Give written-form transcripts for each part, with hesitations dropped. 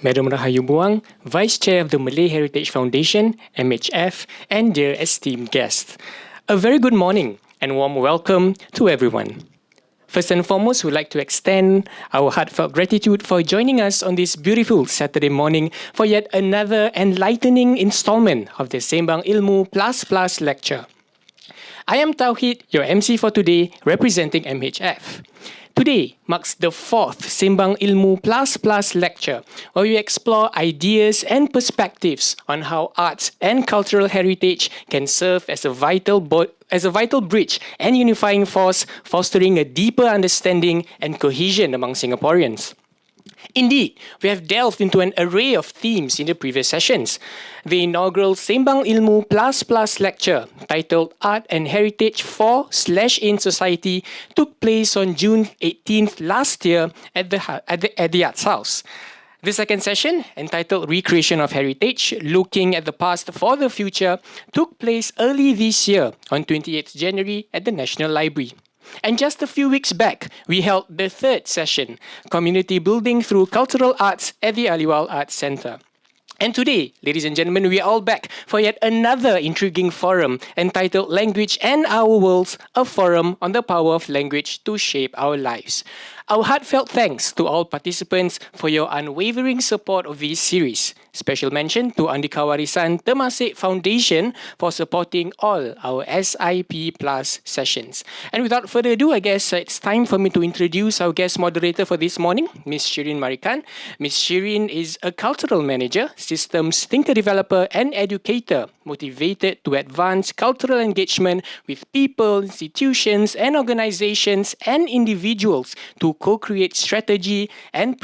Madam Rahayu Buang, Vice Chair of the Malay Heritage Foundation, MHF, and dear esteemed guests. A very good morning and warm welcome to everyone. First and foremost, we'd like to extend our heartfelt gratitude for joining us on this beautiful Saturday morning for yet another enlightening installment of the Sembang Ilmu Plus lecture. I am Tauhid, your MC for today, representing MHF. Today marks the fourth Sembang Ilmu Plus lecture, where we explore ideas and perspectives on how arts and cultural heritage can serve as a vital bridge and unifying force, fostering a deeper understanding and cohesion among Singaporeans. Indeed, we have delved into an array of themes in the previous sessions. The inaugural Sembang Ilmu Plus lecture, titled Art and Heritage for/in Society, took place on June 18th last year at the Arts House. The second session, entitled Recreation of Heritage, Looking at the Past for the Future, took place early this year on 28th January at the National Library. And just a few weeks back, we held the third session, Community Building Through Cultural Arts at the Aliwal Arts Centre. And today, ladies and gentlemen, we are all back for yet another intriguing forum entitled Language and Our Worlds, a forum on the power of language to shape our lives. Our heartfelt thanks to all participants for your unwavering support of this series. Special mention to Andika Warisan Temasek Foundation for supporting all our SIP Plus sessions. And without further ado, I guess it's time for me to introduce our guest moderator for this morning, Ms. Shireen Marican. Ms. Shireen is a cultural manager, systems thinker developer, and educator, motivated to advance cultural engagement with people, institutions, and organizations and individuals to co-create strategy and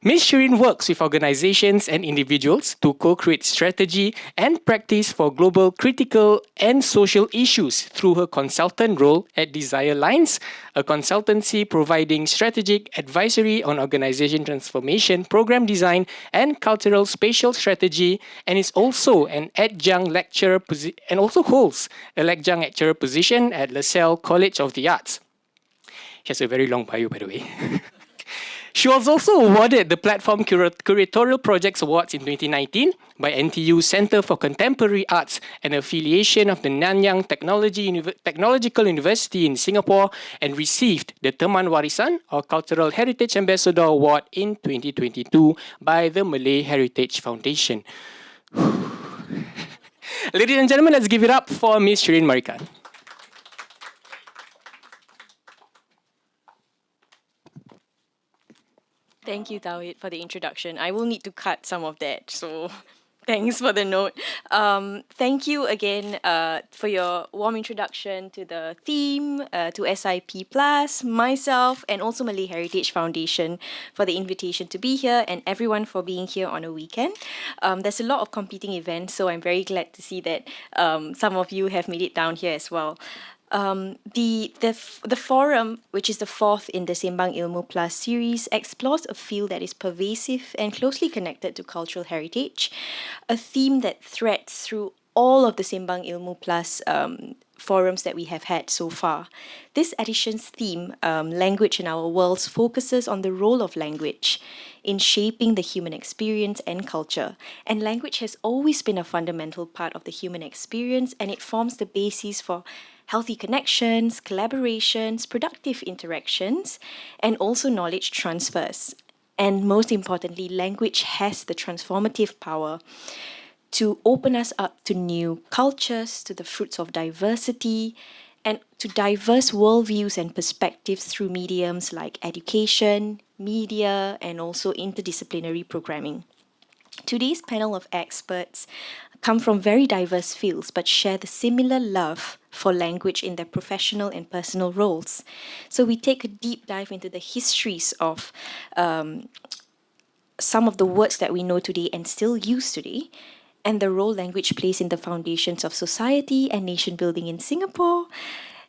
Ms. Shireen works with organizations and individuals to co-create strategy and practice for global critical and social issues through her consultant role at Desire Lines, a consultancy providing strategic advisory on organization transformation, program design, and cultural spatial strategy, and is also an adjunct lecturer and also holds a adjunct lecturer position at LaSalle College of the Arts. She has a very long bio, by the way. She was also awarded the Platform Curatorial Projects Awards in 2019 by NTU Centre for Contemporary Arts, an affiliation of the Nanyang Technological University in Singapore, and received the Teman Warisan or Cultural Heritage Ambassador Award in 2022 by the Malay Heritage Foundation. Ladies and gentlemen, let's give it up for Ms. Shireen Marican. Thank you, Tauhid, for the introduction. I will need to cut some of that, so thanks for the note. Thank you again for your warm introduction to the theme, to SIP Plus, myself, and also Malay Heritage Foundation for the invitation to be here, and everyone for being here on a weekend. There's a lot of competing events, so I'm very glad to see that some of you have made it down here as well. The forum, which is the fourth in the Sembang Ilmu Plus series, explores a field that is pervasive and closely connected to cultural heritage, a theme that threads through all of the Sembang Ilmu Plus forums that we have had so far. This edition's theme, Language in Our Worlds, focuses on the role of language in shaping the human experience and culture. And language has always been a fundamental part of the human experience, and it forms the basis for healthy connections, collaborations, productive interactions, and also knowledge transfers. And most importantly, language has the transformative power to open us up to new cultures, to the fruits of diversity, and to diverse worldviews and perspectives through mediums like education, media, and also interdisciplinary programming. Today's panel of experts come from very diverse fields but share the similar love for language in their professional and personal roles. So we take a deep dive into the histories of some of the words that we know today and still use today, and the role language plays in the foundations of society and nation building in Singapore,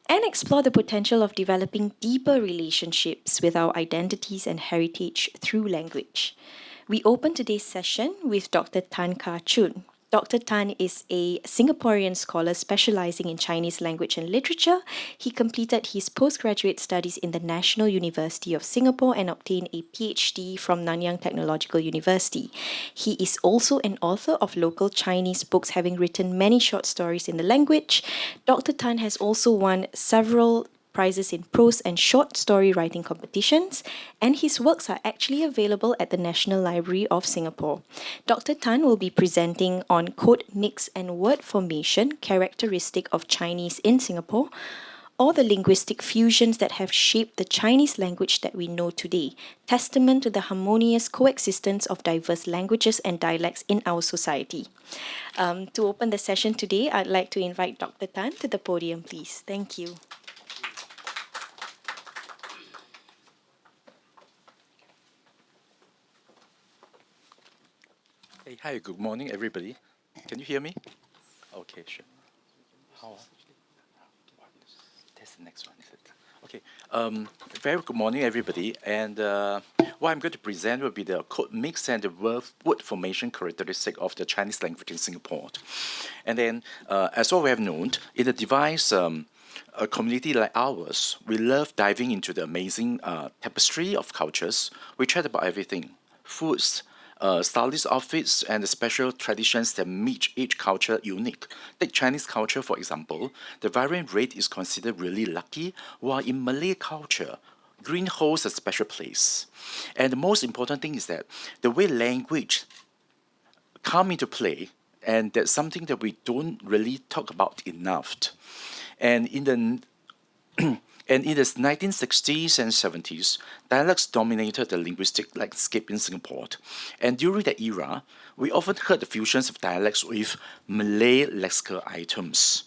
and explore the potential of developing deeper relationships with our identities and heritage through language. We open today's session with Dr. Tan Kah Chun. Dr. Tan is a Singaporean scholar specializing in Chinese language and literature. He completed his postgraduate studies in the National University of Singapore and obtained a PhD from Nanyang Technological University. He is also an author of local Chinese books, having written many short stories in the language. Dr. Tan has also won several prizes in prose and short story writing competitions, and his works are actually available at the National Library of Singapore. Dr. Tan will be presenting on code mix and word formation, characteristic of Chinese in Singapore, or the linguistic fusions that have shaped the Chinese language that we know today, testament to the harmonious coexistence of diverse languages and dialects in our society. To open the session today, I'd like to invite Dr. Tan to the podium, please. Thank you. Hey, hi, good morning, everybody. Can you hear me? Okay, sure. How? That's the next one, is it? Okay. Very good morning, everybody. And what I'm going to present will be the code mix and the word formation characteristic of the Chinese language in Singapore. And then, as all we have known, in a device a community like ours, we love diving into the amazing tapestry of cultures. We chat about everything: foods, stylish outfits, and the special traditions that make each culture unique. Take Chinese culture, for example. The vibrant red is considered really lucky, while in Malay culture, green holds a special place. And the most important thing is that the way language come into play, and that's something that we don't really talk about enough. And in the and in the 1960s and 70s, dialects dominated the linguistic landscape in Singapore. And during that era, we often heard the fusions of dialects with Malay lexical items.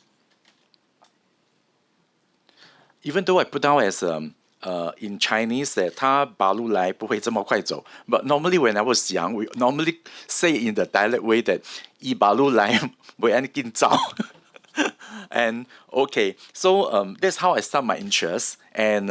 Even though I put down as in Chinese that 它八路来不会这么快走, but normally when I was young, we normally say in the dialect way that 一八路来不会安紧走. And okay, so that's how I start my interest, and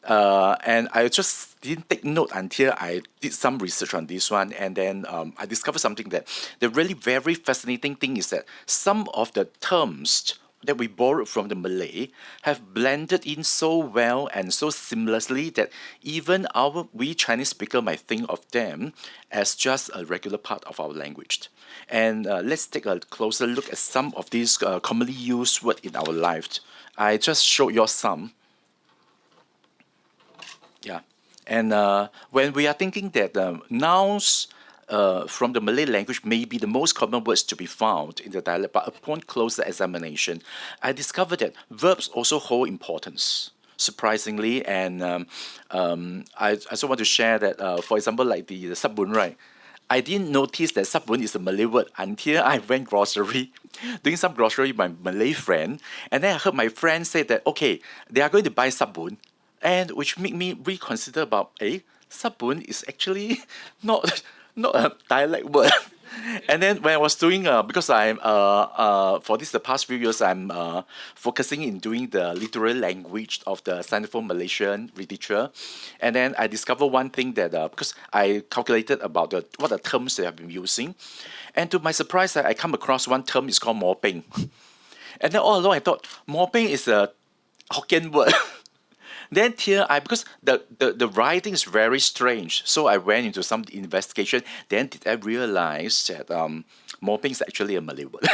I just didn't take note until I did some research on this one, and then I discovered something that the really very fascinating thing is that some of the terms that we borrowed from the Malay have blended in so well and so seamlessly that even we Chinese speaker might think of them as just a regular part of our language. And let's take a closer look at some of these commonly used words in our life. I just showed you some. Yeah. And when we are thinking that nouns from the Malay language may be the most common words to be found in the dialect, but upon closer examination, I discovered that verbs also hold importance, surprisingly. And I also want to share that, for example, like the sabun, right? I didn't notice that sabun is a Malay word until I went grocery, doing some grocery with my Malay friend, and then I heard my friend say that, okay, they are going to buy sabun, and which made me reconsider about, sabun is actually not a dialect word. And then when I was doing, because I'm for this the past few years, I'm focusing in doing the literary language of the Sinophone Malaysian literature, and then I discovered one thing that because I calculated about what the terms they have been using, and to my surprise, I come across one term is called mopping, and then all along I thought mopping is a Hokkien word. Then here because the writing is very strange, so I went into some investigation. Then did I realize that mopping is actually a Malay word.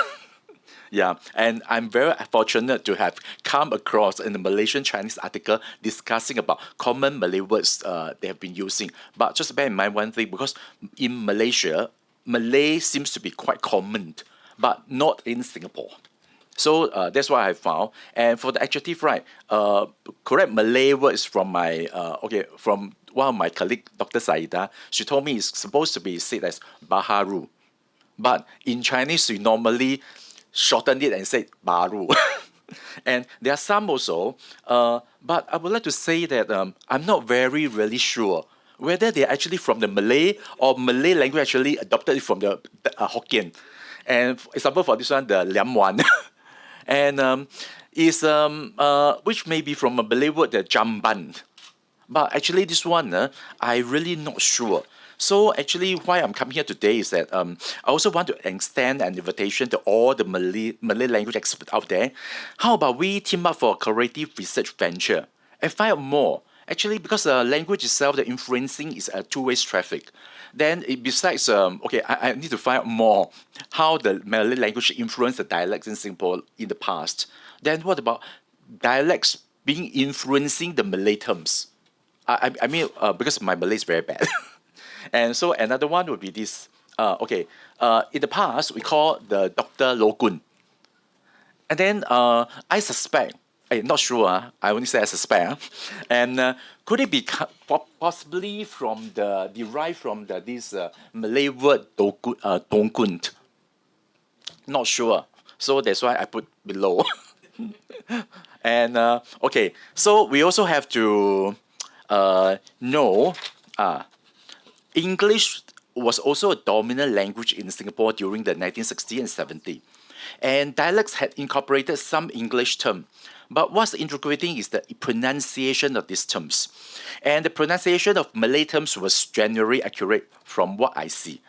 Yeah, and I'm very fortunate to have come across in the Malaysian Chinese article discussing about common Malay words they have been using. But just bear in mind one thing, because in Malaysia, Malay seems to be quite common, but not in Singapore. So that's what I found. And for the adjective, right, correct Malay word is from from one of my colleague, Dr. Saida. She told me it's supposed to be said as baharu. But in Chinese, we normally shorten it and say baru. And there are some also, but I would like to say that I'm not really sure whether they're actually from the Malay or Malay language actually adopted it from the Hokkien. And for example, for this one, the liam wan. And is which may be from a Malay word, the jamban. But actually, this one, I really not sure. So actually, why I'm coming here today is that I also want to extend an invitation to all the Malay language experts out there. How about we team up for a creative research venture and find out more? Actually, because language itself, the influencing is a two-way traffic. Then besides, I need to find out more how the Malay language influenced the dialects in Singapore in the past. Then what about dialects being influencing the Malay terms? I mean, because my Malay is very bad. And so another one would be this. In the past, we call the Dr. Lokun. And then I suspect, I'm not sure, I only say I suspect. And could it be possibly derived from this Malay word Dongkunt? Not sure. So that's why I put below. And so we also have to know English was also a dominant language in Singapore during the 1960s and 70s. And dialects had incorporated some English term. But what's integrating is the pronunciation of these terms. And the pronunciation of Malay terms was generally accurate from what I see.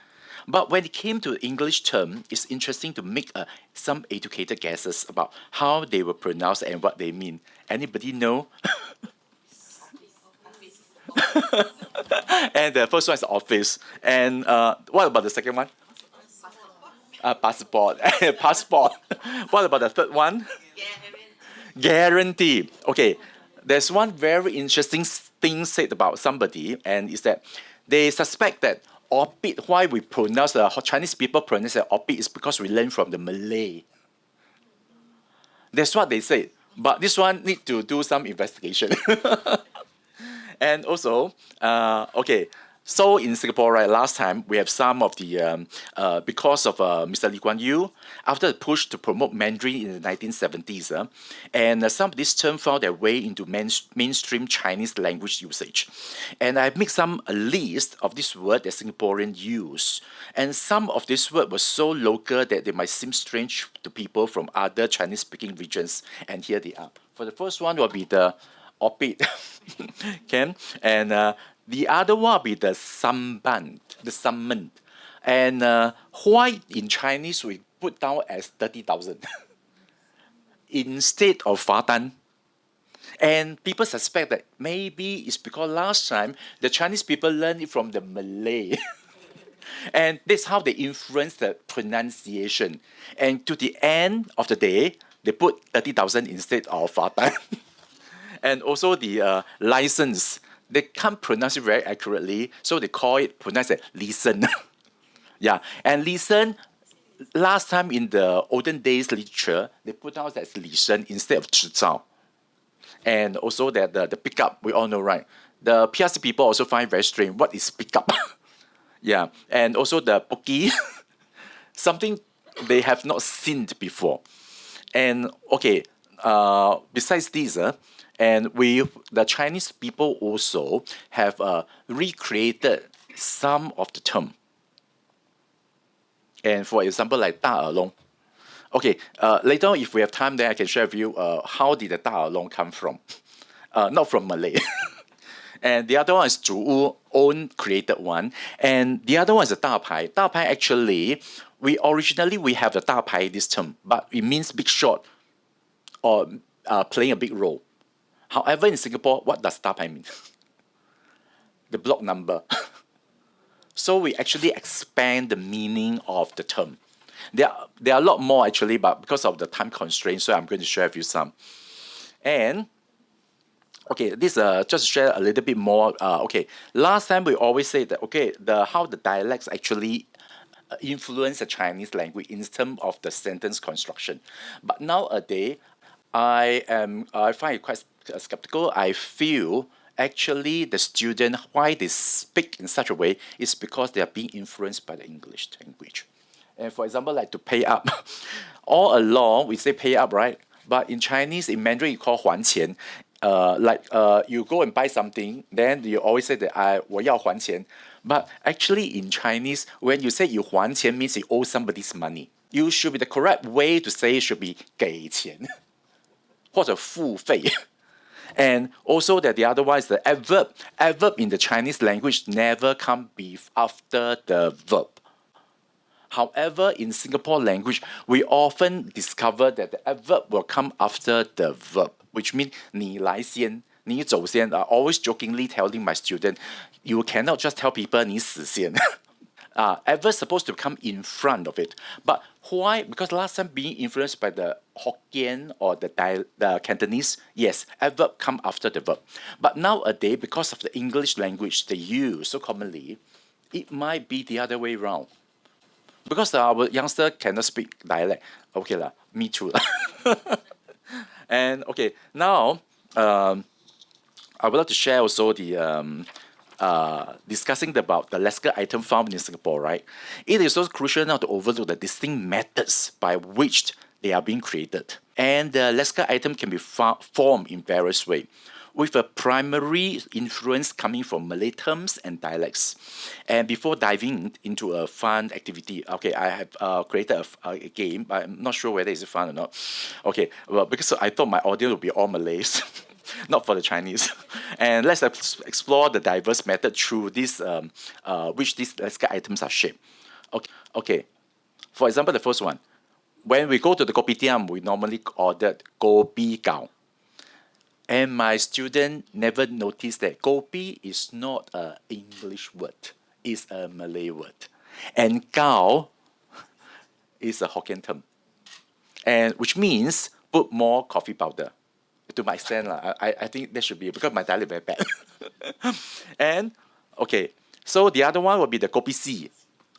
But when it came to English term, it's interesting to make some educated guesses about how they were pronounced and what they mean. Anybody know? And the first one is office. And what about the second one? Passport. Passport. What about the third one? Guarantee. Okay, there's one very interesting thing said about somebody, and is that they suspect that orbit, why we pronounce Chinese people pronounce it orbit is because we learn from the Malay. That's what they say. But this one need to do some investigation. And also, so in Singapore, right, last time we have some of the, because of Mr. Lee Kuan Yew, after the push to promote Mandarin in the 1970s, and some of these terms found their way into mainstream Chinese language usage. And I make a list of this word that Singaporeans use. And some of these words were so local that they might seem strange to people from other Chinese-speaking regions. And here they are. For the first one will be the orbit. Okay? And the other one will be the samban, the summon. And why in Chinese we put down as 30,000 instead of Fatan? And people suspect that maybe it's because last time the Chinese people learned it from the Malay. And that's how they influence the pronunciation. And to the end of the day, they put 30,000 instead of Fatan. And also the license, they can't pronounce it very accurately, so they pronounce it listen. Yeah, and listen, last time in the olden days literature, they put out as listen instead of 制造. And also that the pickup, we all know, right? The PRC people also find very strange, what is pickup? Yeah, and also the poki, something they have not seen before. And besides this, and the Chinese people also have recreated some of the term. And for example, like 大耳窿. Okay, later on, if we have time, then I can share with you how did the 大耳窿 come from. Not from Malay. And the other one is 主屋 own created one. And the other one is the 大牌. 大牌 actually, originally we have the 大牌this term, but it means big shot or playing a big role. However, in Singapore, what does 大牌 mean? The block number. So we actually expand the meaning of the term. There are a lot more actually, but because of the time constraints, so I'm going to share with you some. And this just to share a little bit more. Last time we always say that how the dialects actually influence the Chinese language in terms of the sentence construction. But nowadays, I find it quite skeptical. I feel actually the student, why they speak in such a way is because they are being influenced by the English language. And for example, like to pay up. All along, we say pay up, right? But in Chinese, in Mandarin, you call 还钱. You go and buy something, then you always say that 我要还钱. But actually in Chinese, when you say you 还钱 means you owe somebody's money. You should be the correct way to say it should be 给钱或者付费. And also that the other one is the adverb. Adverb in the Chinese language never come after the verb. However, in Singapore language, we often discover that the adverb will come after the verb, which means 你来先,你走先. I always jokingly telling my student, you cannot just tell people 你死先. Adverb supposed to come in front of it. But why? Because last time being influenced by the Hokkien or the Cantonese, yes, adverb come after the verb. But nowadays, because of the English language they use so commonly, it might be the other way around. Because our youngster cannot speak dialect. Okay lah, me too lah. And okay, now I would like to share also the discussing about the lexical item found in Singapore, right? It is also crucial now to overlook the distinct methods by which they are being created. And the lexical item can be formed in various ways, with a primary influence coming from Malay terms and dialects. And before diving into a fun activity, okay, I have created a game, but I'm not sure whether it's fun or not. Okay, well, because I thought my audience would be all Malays. Not for the Chinese. And let's explore the diverse method through this, which these lexical items are shaped. Okay. For example, the first one. When we go to the kopitiam, we normally order kopi gao. And my student never noticed that kopi is not an English word. It's a Malay word. And gao is a Hokkien term. And which means put more coffee powder. To my extent, I think that should be, because my dialect very bad. And, okay, so the other one will be the kopi C.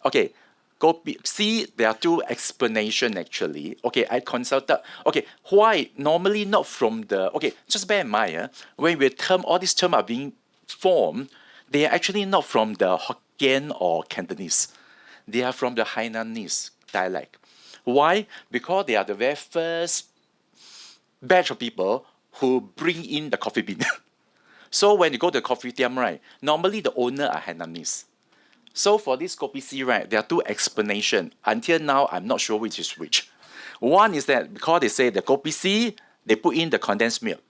Okay, kopi C, there are two explanations actually. Okay, I consulted, okay, why normally not from the, okay, just bear in mind, when all these terms are being formed, they are actually not from the Hokkien or Cantonese. They are from the Hainanese dialect. Why? Because they are the very first batch of people who bring in the coffee bean. So when you go to the coffee tiam, right, normally the owner are Hainanese. So for this kopi C, right, there are two explanations. Until now, I'm not sure which is which. One is that because they say the kopi C, they put in the condensed milk.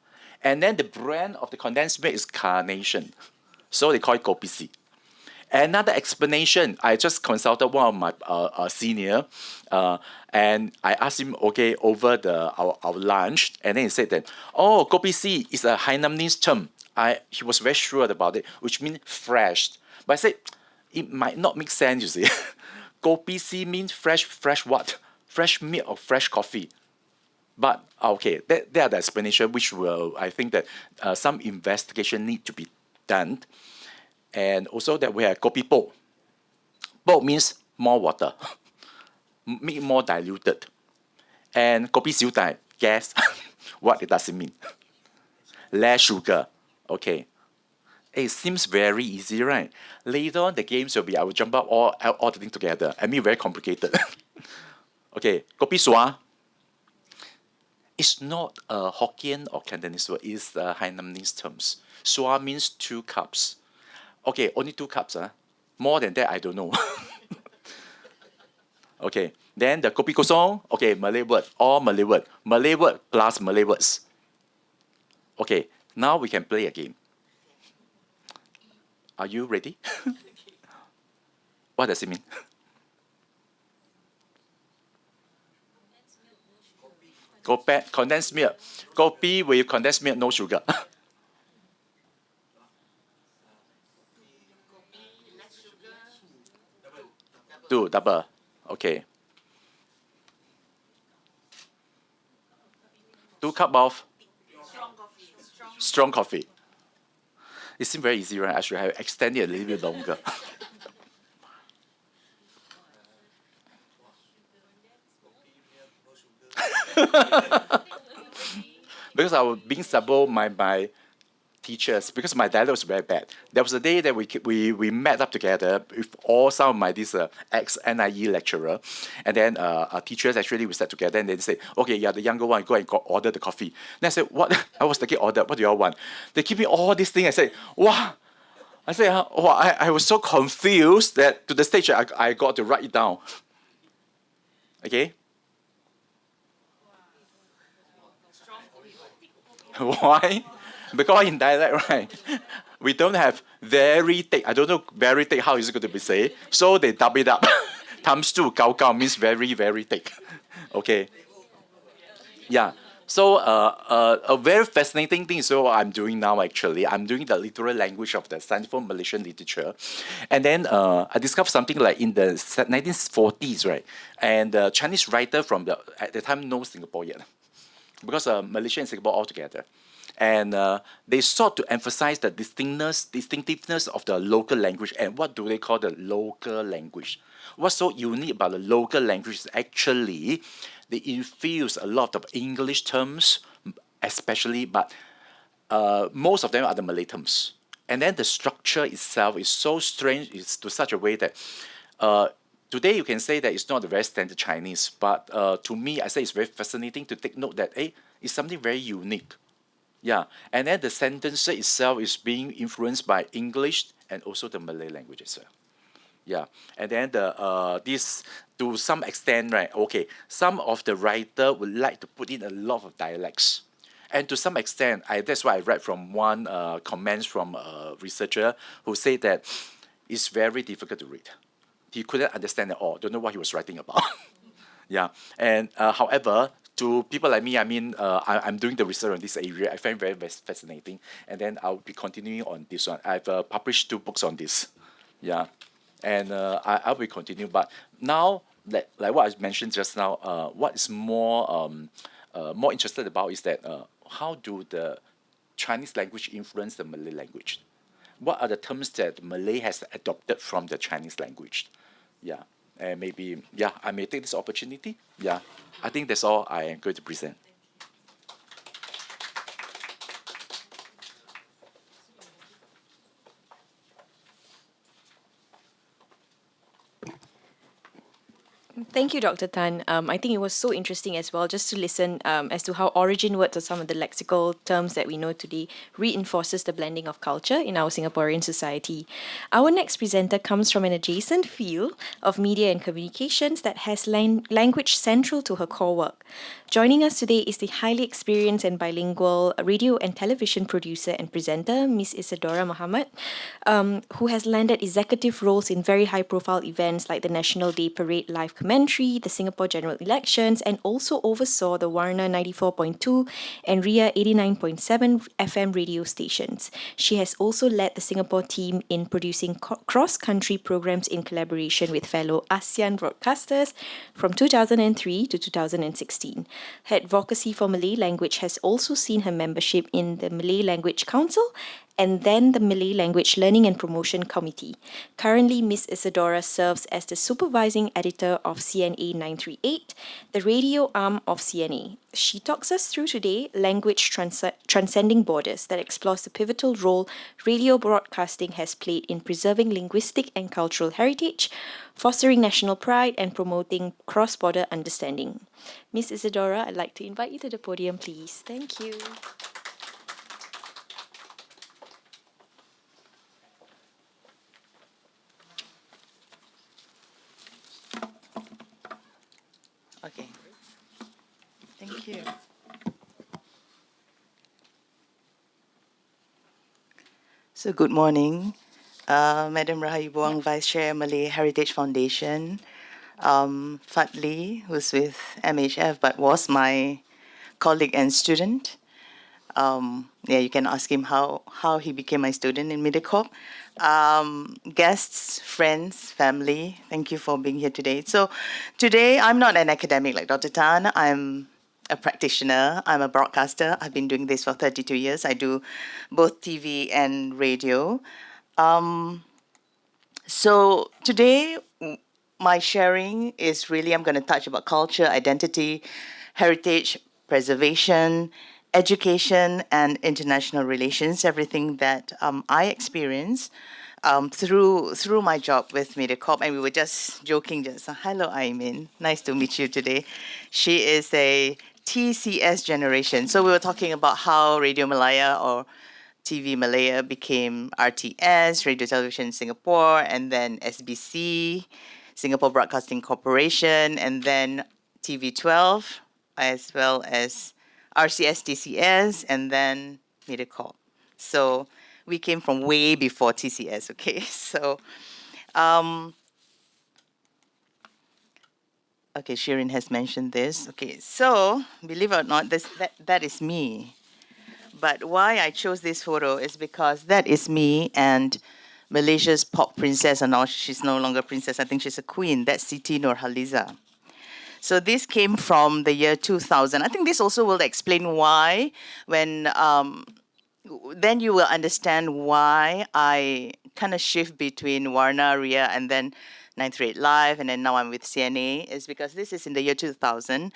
And then the brand of the condensed milk is Carnation. So they call it kopi C. Another explanation, I just consulted one of my senior, and I asked him, okay, over our lunch, and then he said that, oh, kopi C is a Hainanese term. He was very sure about it, which means fresh. But I said, it might not make sense, you see. Kopi C means fresh what? Fresh milk or fresh coffee. But, okay, that are the explanation, which will, I think that some investigation need to be done. And also that we have kopi po. Po means more water, make it more diluted. And kopi siu dai, guess what it does it mean? Less sugar. Okay. It seems very easy, right? Later on, the games will be, I will jump up all the things together. I mean, very complicated. Okay, kopi sua. It's not a Hokkien or Cantonese word. It's the Hainanese terms. Sua means 2 cups. Okay, only 2 cups. More than that, I don't know. Okay, then the kopi kosong. Okay, Malay word. All Malay word. Malay word plus Malay words. Okay, now we can play a game. Are you ready? What does it mean? Condensed milk. Kopi with condensed milk, no sugar. 2, double. Okay. 2 cups of strong coffee. It seems very easy, right? I should have extended it a little bit longer. Because I was being subbed my teachers, because my dialect was very bad. There was a day that we met up together with all some of my ex-NIE lecturer, and then our teachers actually we sat together and they say, okay, yeah, the younger one, go and order the coffee. Then I said, what? I was taking order. What do y'all want? They give me all these things. I said, wow. I said, I was so confused that to the stage I got to write it down. Okay. Why? Because in dialect, right, we don't have very thick. I don't know very thick how is it going to be said. So they dub it up. Times two, gao gao means very, very thick. Okay. Yeah. So a very fascinating thing is what I'm doing now actually. I'm doing the literal language of the Sinophone Malaysian literature. And then I discovered something like in the 1940s, right? And the Chinese writer from at the time no Singapore yet. Because Malaysia and Singapore all together. And they sought to emphasize the distinctiveness of the local language. And what do they call the local language? What's so unique about the local language is actually they infuse a lot of English terms, especially, but most of them are the Malay terms. And then the structure itself is so strange, it's to such a way that today you can say that it's not a very standard Chinese, but to me, I say it's very fascinating to take note that, hey, it's something very unique. Yeah, and then the sentence itself is being influenced by English and also the Malay language as well. Yeah, and then this to some extent, right? Okay, some of the writer would like to put in a lot of dialects, and to some extent, that's why I read from one comments from a researcher who said that it's very difficult to read. He couldn't understand at all. Don't know what he was writing about. Yeah, and however, to people like me, I mean, I'm doing the research on this area. I find very, very fascinating, and then I'll be continuing on this one. I've published 2 books on this. Yeah. And I'll be continuing. But now, like what I mentioned just now, what is more interested about is that how do the Chinese language influence the Malay language? What are the terms that Malay has adopted from the Chinese language? Yeah, and maybe, yeah, I may take this opportunity. Yeah, I think that's all I am going to present. Thank you, Dr. Tan. I think it was so interesting as well just to listen as to how origin words or some of the lexical terms that we know today reinforces the blending of culture in our Singaporean society. Our next presenter comes from an adjacent field of media and communications that has language central to her core work. Joining us today is the highly experienced and bilingual radio and television producer and presenter, Miss Isadora Mohamad, who has landed executive roles in very high-profile events like the National Day Parade live commentary, the Singapore general elections, and also oversaw the Warna 94.2 and Ria 89.7 FM radio stations. She has also led the Singapore team in producing cross-country programs in collaboration with fellow ASEAN broadcasters from 2003 to 2016. Her advocacy for Malay language has also seen her membership in the Malay Language Council and then the Malay Language Learning and Promotion Committee. Currently, Ms. Isadora serves as the supervising editor of CNA 938, the radio arm of CNA. She talks us through today Language Transcending Borders that explores the pivotal role radio broadcasting has played in preserving linguistic and cultural heritage, fostering national pride, and promoting cross-border understanding. Ms. Isadora, I'd like to invite you to the podium, please. Thank you. Okay. Thank you. So good morning, Madam Rahayu Buang, Vice Chair, Malay Heritage Foundation, Fadli, who's with MHF but was my colleague and student. Yeah, you can ask him how he became my student in MediCorp. Guests, friends, family, thank you for being here today. So today, I'm not an academic like Dr. Tan. I'm a practitioner. I'm a broadcaster. I've been doing this for 32 years. I do both TV and radio. So today, my sharing is really, I'm going to touch about culture, identity, heritage, preservation, education, and international relations, everything that I experience through my job with MediaCorp. And we were just joking, just, hello, Aimin. Nice to meet you today. She is a TCS generation. So we were talking about how Radio Malaya or TV Malaya became RTS, Radio Television Singapore, and then SBC, Singapore Broadcasting Corporation, and then TV12, as well as RCS, TCS, and then MediaCorp. So we came from way before TCS, okay? So, okay, Shireen has mentioned this. Okay, so believe it or not, that is me. But why I chose this photo is because that is me and Malaysia's pop princess, and now she's no longer princess, I think she's a queen. That's Siti Nurhaliza. So this came from the year 2000. I think this also will explain why when then you will understand why I kind of shift between Warna, Ria, and then 938 Live, and then now I'm with CNA, is because this is in the year 2000.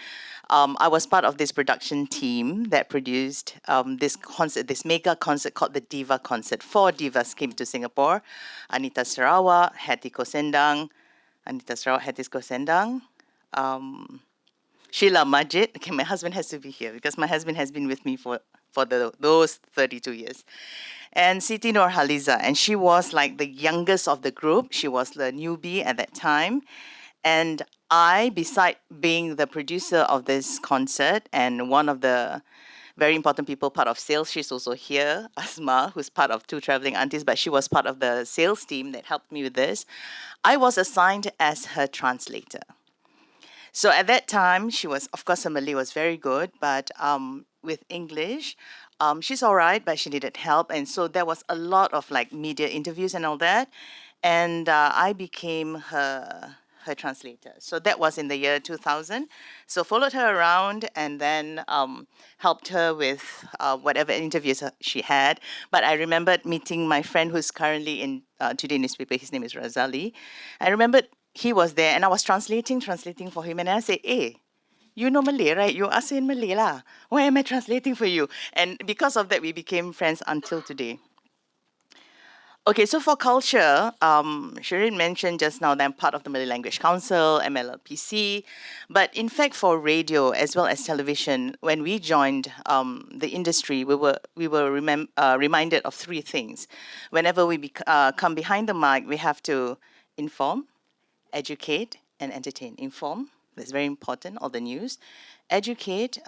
I was part of this production team that produced this concert, this mega concert called the Diva Concert. 4 divas came to Singapore: Anita Sarawak, Hattie Kosendang, Sheila Majid. Okay, my husband has to be here because my husband has been with me for those 32 years. And Siti Nurhaliza, and she was like the youngest of the group. She was the newbie at that time. And I, beside being the producer of this concert and one of the very important people, part of sales, she's also here, Asma, who's part of Two Traveling Aunties, but she was part of the sales team that helped me with this. I was assigned as her translator. So at that time, she was, of course, her Malay was very good, but with English, she's all right, but she needed help. And so there was a lot of like media interviews and all that. And I became her translator. So that was in the year 2000. So followed her around and then helped her with whatever interviews she had. But I remembered meeting my friend who's currently in Today newspaper. His name is Razali. I remembered he was there and I was translating for him. And I said, hey, you know Malay, right? You are saying Malay lah. Why am I translating for you? And because of that, we became friends until today. Okay, so for culture, Shireen mentioned just now that I'm part of the Malay Language Council, MLLPC. But in fact, for radio as well as television, when we joined the industry, we were reminded of 3 things. Whenever we come behind the mic, we have to inform, educate, and entertain. Inform, that's very important, all the news. Educate,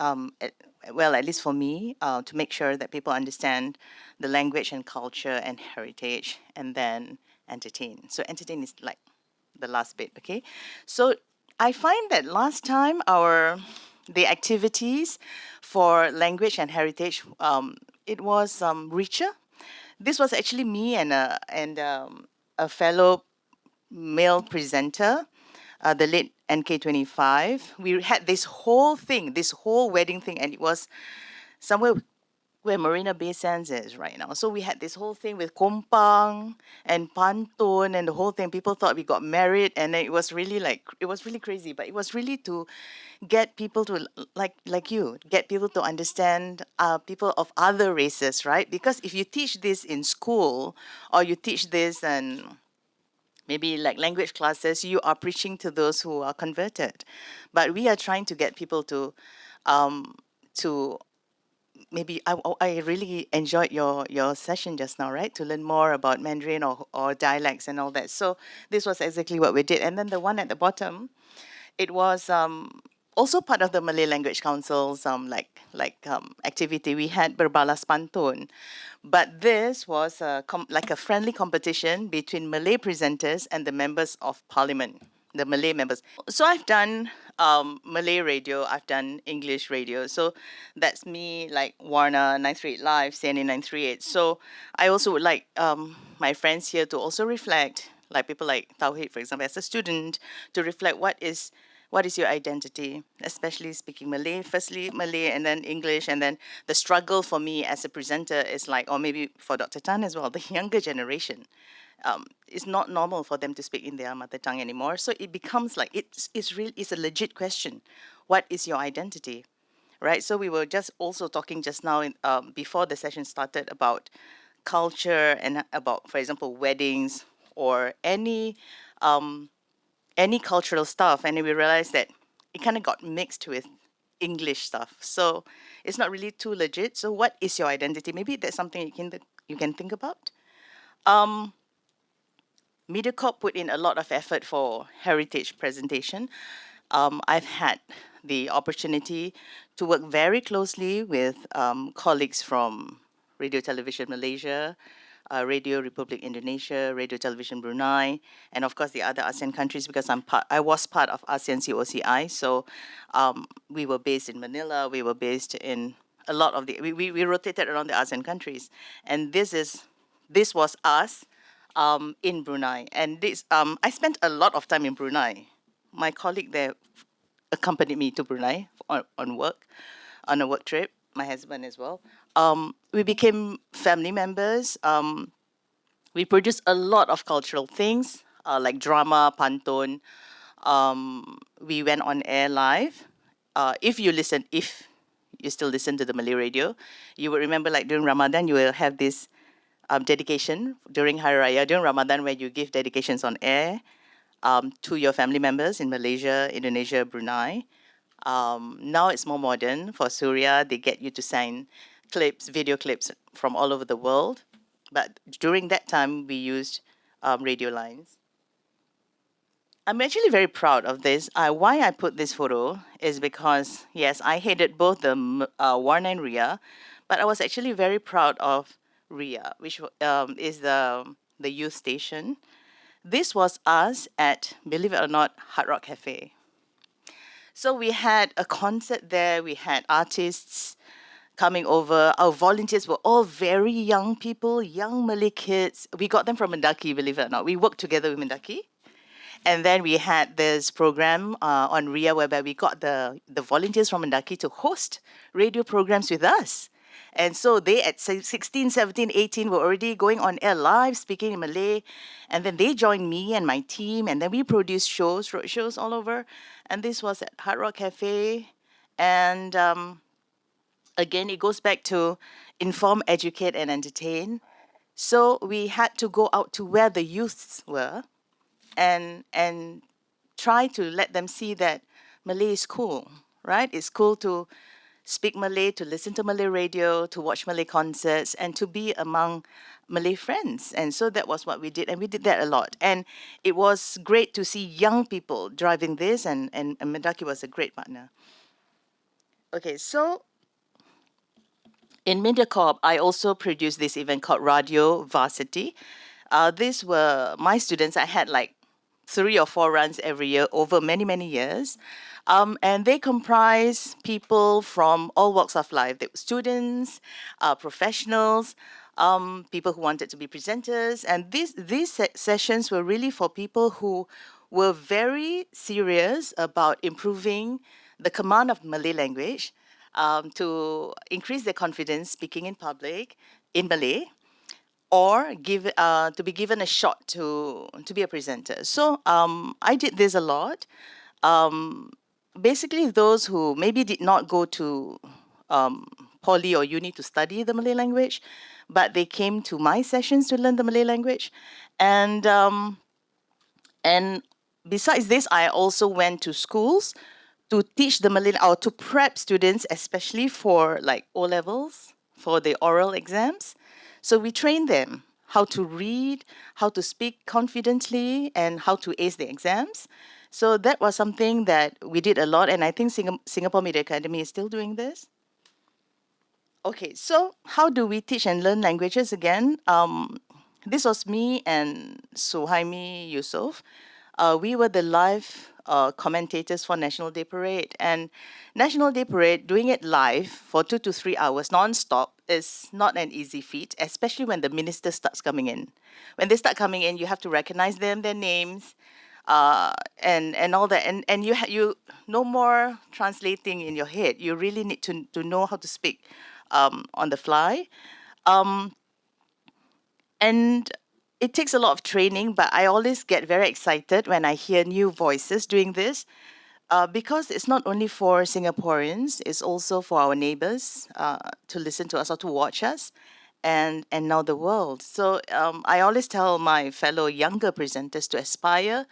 well, at least for me, to make sure that people understand the language and culture and heritage, and then entertain. So entertain is like the last bit, okay? So I find that last time the activities for language and heritage, it was richer. This was actually me and a fellow male presenter, the late NK25. We had this whole thing, this whole wedding thing, and it was somewhere where Marina Bay Sands is right now. So we had this whole thing with kompang and pantun and the whole thing. People thought we got married, and it was really crazy. But it was really to get people to like you, get people to understand people of other races, right? Because if you teach this in school or you teach this and maybe like language classes, you are preaching to those who are converted. But we are trying to get people to maybe I really enjoyed your session just now, right? To learn more about Mandarin or dialects and all that. So this was exactly what we did. And then the one at the bottom, it was also part of the Malay Language Council's activity. We had Berbalas Pantun, but this was like a friendly competition between Malay presenters and the members of Parliament, the Malay members. So I've done Malay radio, I've done English radio. So that's me, like Warna 938 Live, CNA 938. So I also would like my friends here to also reflect, like people like Tauhid, for example, as a student, to reflect what is your identity, especially speaking Malay, firstly Malay and then English, and then the struggle for me as a presenter is like, or maybe for Dr. Tan as well, the younger generation. It's not normal for them to speak in their mother tongue anymore. So it becomes like, it's a legit question. What is your identity? Right? So we were just also talking just now before the session started about culture and about, for example, weddings or any cultural stuff, and we realized that it kind of got mixed with English stuff. So it's not really too legit. So what is your identity? Maybe that's something you can think about. MediaCorp put in a lot of effort for heritage presentation. I've had the opportunity to work very closely with colleagues from Radio Television Malaysia, Radio Republic Indonesia, Radio Television Brunei, and of course the other ASEAN countries, because I was part of ASEAN COCI. So we were based in Manila. We were based in a lot of we rotated around the ASEAN countries, and this was us in Brunei. And I spent a lot of time in Brunei. My colleague there accompanied me to Brunei on a work trip. My husband as well. We became family members. We produced a lot of cultural things like drama, pantun. We went on air live. If you still listen to the Malay radio, you will remember, like during Ramadan, you will have this dedication during Hari Raya, during Ramadan, where you give dedications on air to your family members in Malaysia, Indonesia, Brunei. Now it's more modern. For Surya, they get you to sign video clips from all over the world. But during that time, we used radio lines. I'm actually very proud of this. Why I put this photo is because, yes, I headed both the Warna and Ria, but I was actually very proud of Ria, which is the youth station. This was us at, believe it or not, Hard Rock Cafe. So we had a concert there. We had artists coming over. Our volunteers were all very young people, young Malay kids. We got them from Mendaki, believe it or not. We worked together with Mendaki. And then we had this program on RIA whereby we got the volunteers from Mendaki to host radio programs with us. And so they at 16, 17, 18 were already going on air live, speaking in Malay. And then they joined me and my team. And then we produced road shows all over. And this was at Hard Rock Cafe. And again, it goes back to inform, educate, and entertain. So we had to go out to where the youths were and try to let them see that Malay is cool, right? It's cool to speak Malay, to listen to Malay radio, to watch Malay concerts, and to be among Malay friends. And so that was what we did, and we did that a lot. And it was great to see young people driving this, and Mendaki was a great partner. Okay, so in MediaCorp, I also produced this event called Radio Varsity. These were my students. I had like 3 or 4 runs every year over many, many years. And they comprise people from all walks of life. They were students, professionals, people who wanted to be presenters. And these sessions were really for people who were very serious about improving the command of Malay language, to increase their confidence speaking in public in Malay, or to be given a shot to be a presenter. So I did this a lot. Basically, those who maybe did not go to poly or uni to study the Malay language, but they came to my sessions to learn the Malay language, and besides this, I also went to schools to teach the Malay or to prep students, especially for like O levels, for the oral exams. So we train them how to read, how to speak confidently, and how to ace the exams. So that was something that we did a lot, and I think Singapore Media Academy is still doing this. Okay, so how do we teach and learn languages again? This was me and Suhaimi Yusof. We were the live commentators for National Day Parade. And National Day Parade, doing it live for 2 to 3 hours non-stop is not an easy feat, especially when the minister starts coming in. When they start coming in, you have to recognize them, their names, and all that. And you no more translating in your head. You really need to know how to speak on the fly. And it takes a lot of training, but I always get very excited when I hear new voices doing this, because it's not only for Singaporeans, it's also for our neighbors to listen to us or to watch us, and now the world. So I always tell my fellow younger presenters to aspire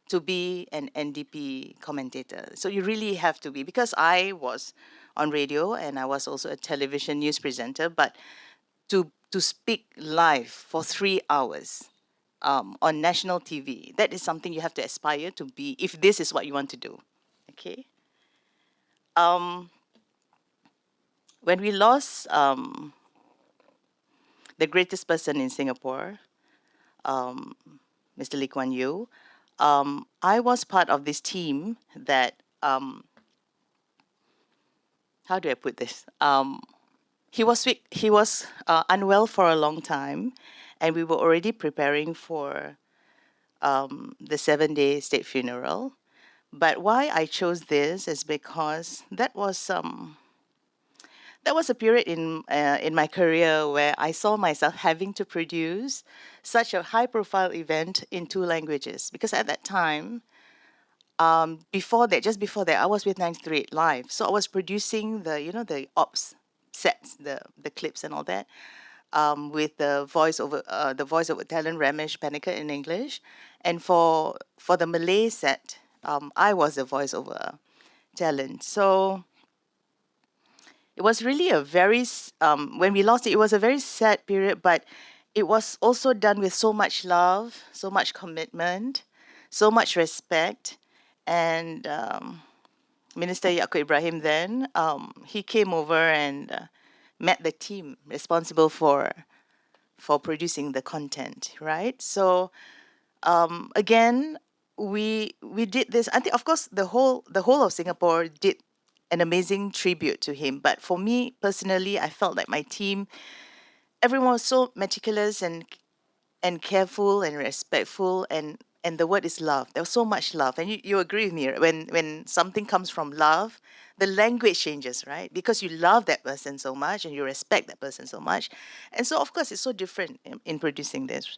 to be an NDP commentator. So you really have to be, because I was on radio and I was also a television news presenter, but to speak live for 3 hours on national TV, that is something you have to aspire to be if this is what you want to do. Okay. When we lost the greatest person in Singapore, Mr. Lee Kuan Yew. I was part of this team that, how do I put this? He was sick, he was unwell for a long time, and we were already preparing for the 7-day state funeral. But why I chose this is because that was a period in my career where I saw myself having to produce such a high-profile event in 2 languages. Because at that time, just before that, I was with 938 Live, so I was producing the ops sets, the clips and all that, with the voiceover talent Ramesh Panikar in English, and for the Malay set, I was the voiceover talent. So it was really when we lost it, it was a very sad period, but it was also done with so much love, so much commitment, so much respect. And Minister Yaakob Ibrahim then, he came over and met the team responsible for producing the content, right? So again, we did this. I think, of course, the whole of Singapore did an amazing tribute to him. But for me personally, I felt like my team, everyone was so meticulous and careful and respectful, and the word is love. There was so much love, and you agree with me, right? When something comes from love, the language changes, right? Because you love that person so much and you respect that person so much, and so of course it's so different in producing this.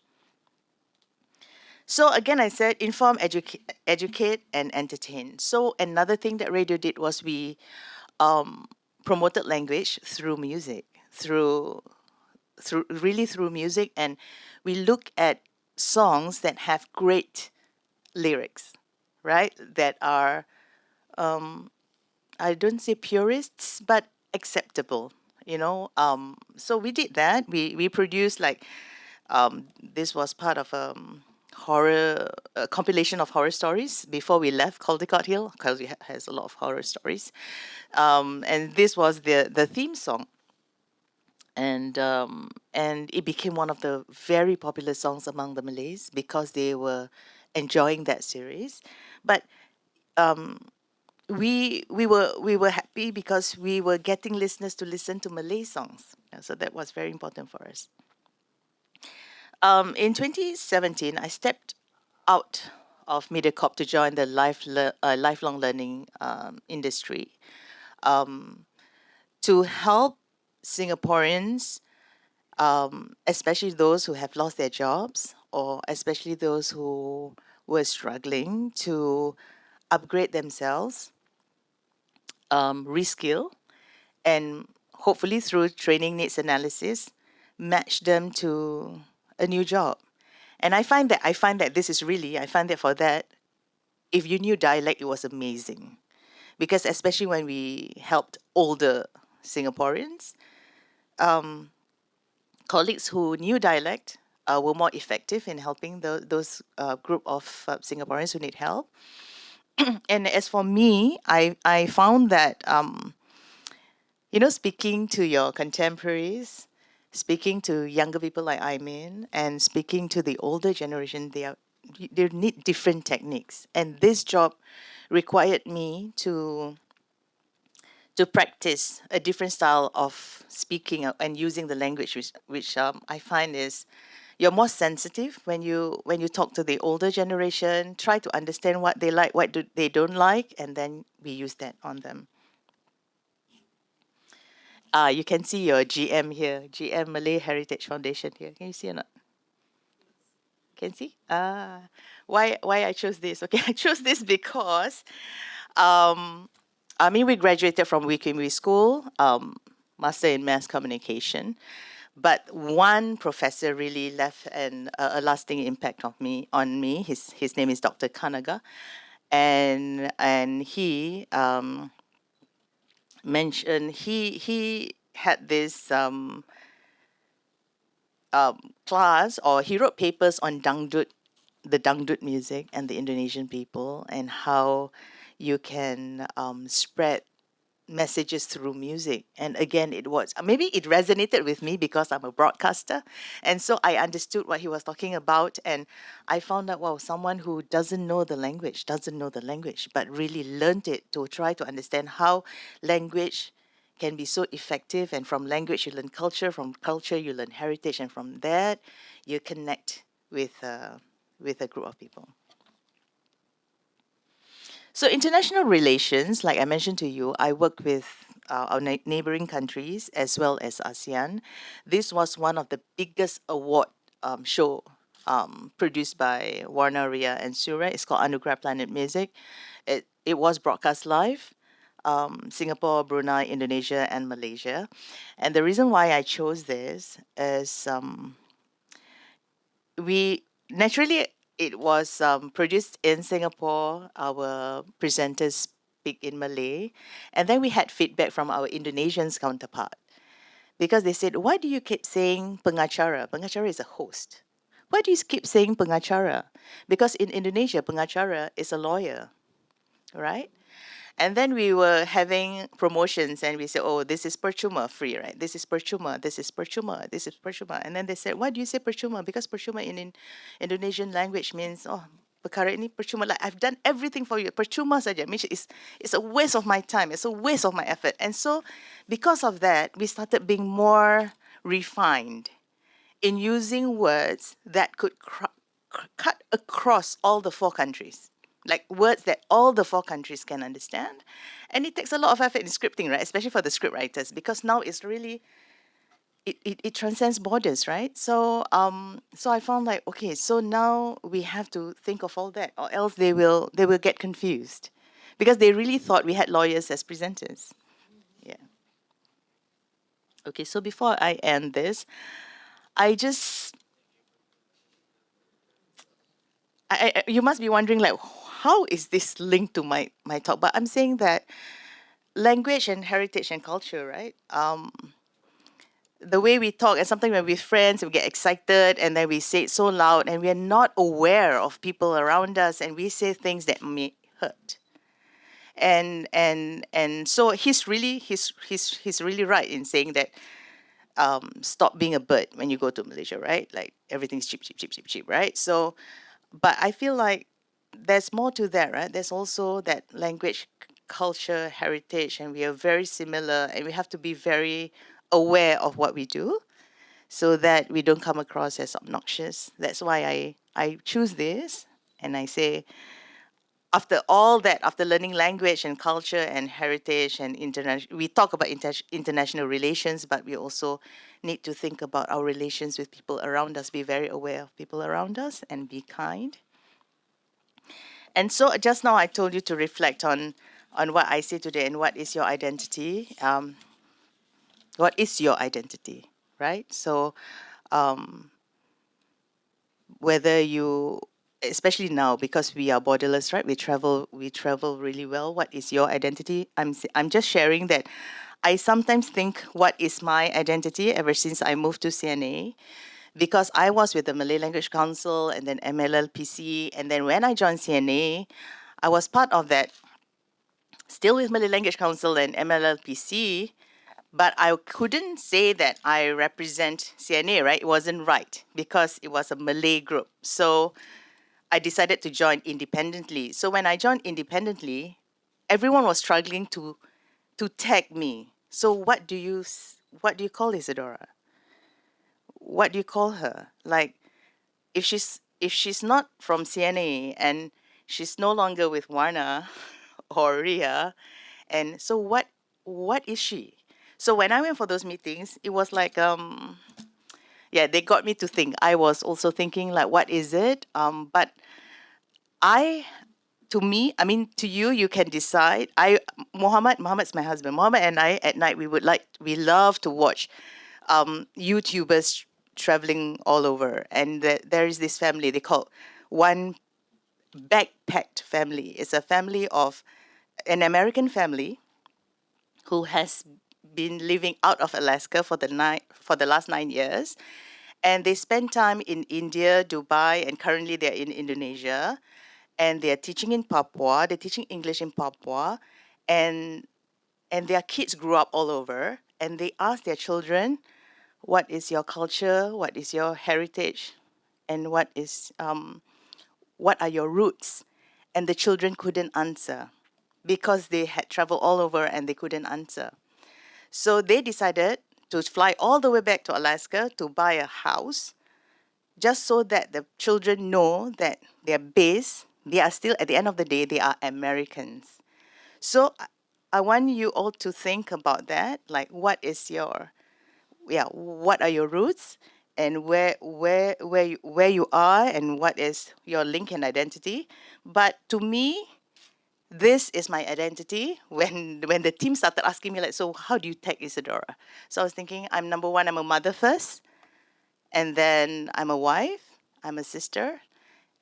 So again, I said inform, educate, and entertain. So another thing that radio did was we promoted language through music, through music, and we look at songs that have great lyrics, right? That are, I don't say purists, but acceptable. So we did that. We produced this was part of a compilation of horror stories before we left Caldecott Hill, because it has a lot of horror stories. And this was the theme song. And it became one of the very popular songs among the Malays because they were enjoying that series. But we were happy because we were getting listeners to listen to Malay songs. So that was very important for us. In 2017, I stepped out of MediaCorp to join the lifelong learning industry to help Singaporeans, especially those who have lost their jobs, or especially those who were struggling to upgrade themselves, reskill, and hopefully through training needs analysis, match them to a new job. And I find that for that, if you knew dialect, it was amazing. Because especially when we helped older Singaporeans, colleagues who knew dialect were more effective in helping those group of Singaporeans who need help. And as for me, I found that, speaking to your contemporaries, speaking to younger people like Aimin, and speaking to the older generation, they need different techniques. And this job required me to practice a different style of speaking and using the language, which I find is you're more sensitive when you talk to the older generation. Try to understand what they like, what they don't like, and then we use that on them. You can see your GM here, GM Malay Heritage Foundation here. Can you see or not? Can see? Why I chose this? Okay, I chose this because, we graduated from Wee Kim Wee School, Master in Mass Communication, but one professor really left a lasting impact on me. His name is Dr. Kanaga, and he mentioned he had this class, or he wrote papers on dangdut, the dangdut music and the Indonesian people, and how you can spread messages through music. And again, it was maybe it resonated with me because I'm a broadcaster, and so I understood what he was talking about. And I found out, wow, someone who doesn't know the language, but really learned it to try to understand how language can be so effective. And from language you learn culture, from culture you learn heritage, and from that you connect with a group of people. So international relations, like I mentioned to you, I work with our neighboring countries as well as ASEAN. This was one of the biggest award show produced by Warner Ria and Surya. It's called Anugerah Planet Music. It was broadcast live. Singapore, Brunei, Indonesia, and Malaysia. And the reason why I chose this is we naturally it was produced in Singapore. Our presenters speak in Malay, and then we had feedback from our Indonesian's counterpart because they said, "Why do you keep saying pengacara? Pengacara is a host. Why do you keep saying pengacara? Because in Indonesia, pengacara is a lawyer, right?" And then we were having promotions and we said, oh, this is percuma free, right? This is percuma, this is percuma, this is percuma. And then they said, why do you say percuma? Because percuma in Indonesian language means, oh, perkara ini percuma. Like, I've done everything for you. Percuma saja. Means it's a waste of my time. It's a waste of my effort. And so because of that, we started being more refined in using words that could cut across all the four countries, like words that all the four countries can understand. And it takes a lot of effort in scripting, right? Especially for the script writers, because now it's really it transcends borders, right? So I found like, okay, so now we have to think of all that, or else they will get confused, because they really thought we had lawyers as presenters. Yeah. Okay, so before I end this, I just you must be wondering like, how is this linked to my talk? But I'm saying that language and heritage and culture, right? The way we talk, and sometimes when we're friends, we get excited and then we say it so loud, and we're not aware of people around us, and we say things that may hurt. And so he's really right in saying that stop being a bird when you go to Malaysia, right? Like everything's cheap, cheap, cheap, cheap, cheap, right? So, but I feel like there's more to that, right? There's also that language, culture, heritage, and we are very similar, and we have to be very aware of what we do so that we don't come across as obnoxious. That's why I choose this, and I say, after all that, after learning language and culture and heritage and international, we talk about international relations, but we also need to think about our relations with people around us, be very aware of people around us, and be kind. And so just now I told you to reflect on what I say today and what is your identity. What is your identity, right? So whether you, especially now because we are borderless, right? We travel really well. What is your identity? I'm just sharing that I sometimes think, what is my identity ever since I moved to CNA? Because I was with the Malay Language Council and then MLLPC, and then when I joined CNA, I was part of that, still with Malay Language Council and MLLPC, but I couldn't say that I represent CNA, right? It wasn't right because it was a Malay group. So I decided to join independently. So when I joined independently, everyone was struggling to tag me. So what do you call Isadora? What do you call her? Like, if she's not from CNA and she's no longer with Warna or Ria, and so what is she? So when I went for those meetings, it was like yeah, they got me to think. I was also thinking like, what is it? But I to me, I mean, to you, you can decide. Mohammed's my husband. Mohammed and I at night we love to watch YouTubers traveling all over, and there is this family they call one backpacked family. It's a family of an American family who has been living out of Alaska for the last 9 years, and they spend time in India, Dubai, and currently they're in Indonesia, and they're teaching in Papua. They're teaching English in Papua, and and their kids grew up all over, and they asked their children, what is your culture, what is your heritage, and what are your roots? And the children couldn't answer because they had traveled all over and they couldn't answer. So they decided to fly all the way back to Alaska to buy a house, just so that the children know that their base, they are still, at the end of the day, they are Americans. So I want you all to think about that, like what are your roots, and where you are, and what is your link and identity. But to me, this is my identity. When the team started asking me, like, so how do you tag Isadora? So I was thinking, I'm number one, I'm a mother first, and then I'm a wife, I'm a sister,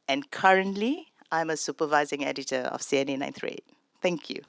and currently I'm a supervising editor of CNA 938. Thank you.